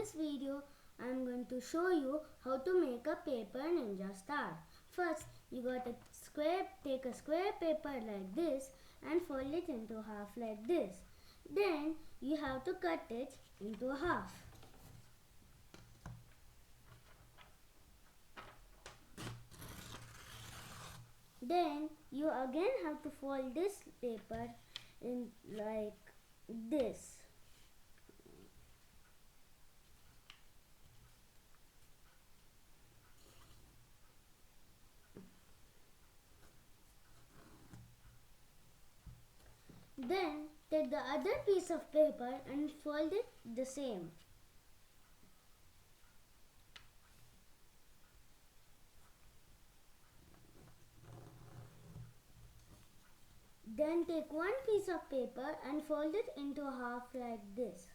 this video, I am going to show you how to make a paper ninja star. First, you got to take a square paper like this and fold it into half like this. Then you have to cut it into half. Then you again have to fold this paper in like this. Then take the other piece of paper and fold it the same. Then take one piece of paper and fold it into half like this.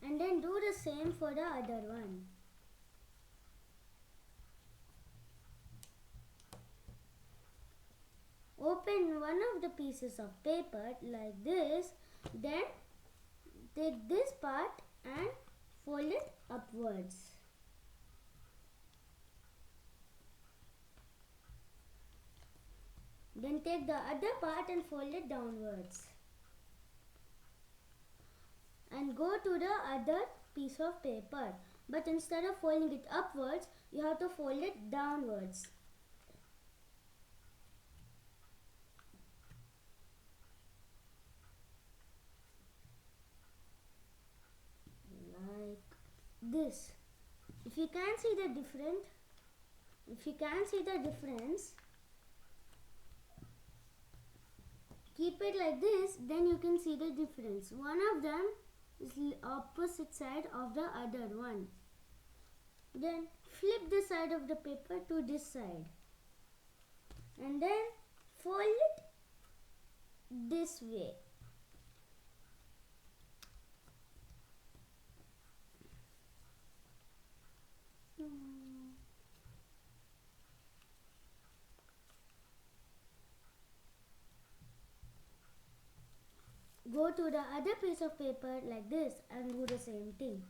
And then do the same for the other one. Open one of the pieces of paper like this, then take this part and fold it upwards. Then take the other part and fold it downwards. And go to the other piece of paper. But instead of folding it upwards, you have to fold it downwards. Like this. If you can see the difference, keep it like this, then you can see the difference. One of them is opposite side of the other one. Then flip the side of the paper to this side. And then fold it this way. Go to the other piece of paper like this and do the same thing.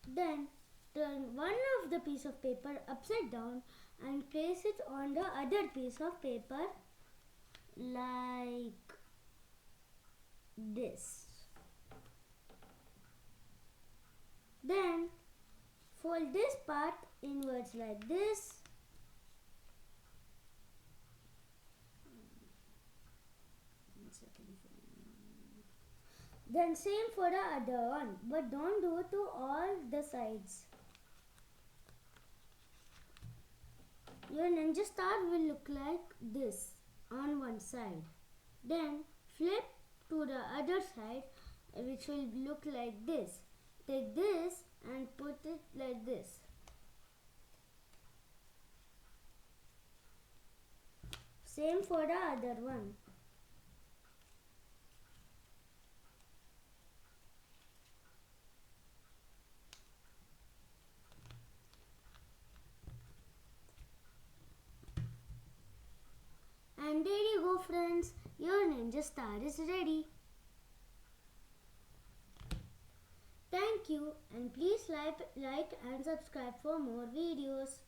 Then turn one of the piece of paper upside down and place it on the other piece of paper like this. Then fold this part inwards like this. Then same for the other one, but don't do it to all the sides. Your ninja star will look like this on one side. Then flip to the other side, which will look like this. Take this and put it like this. Same for the other one. And there you go, friends. Your ninja star is ready. Thank you, and please like and subscribe for more videos.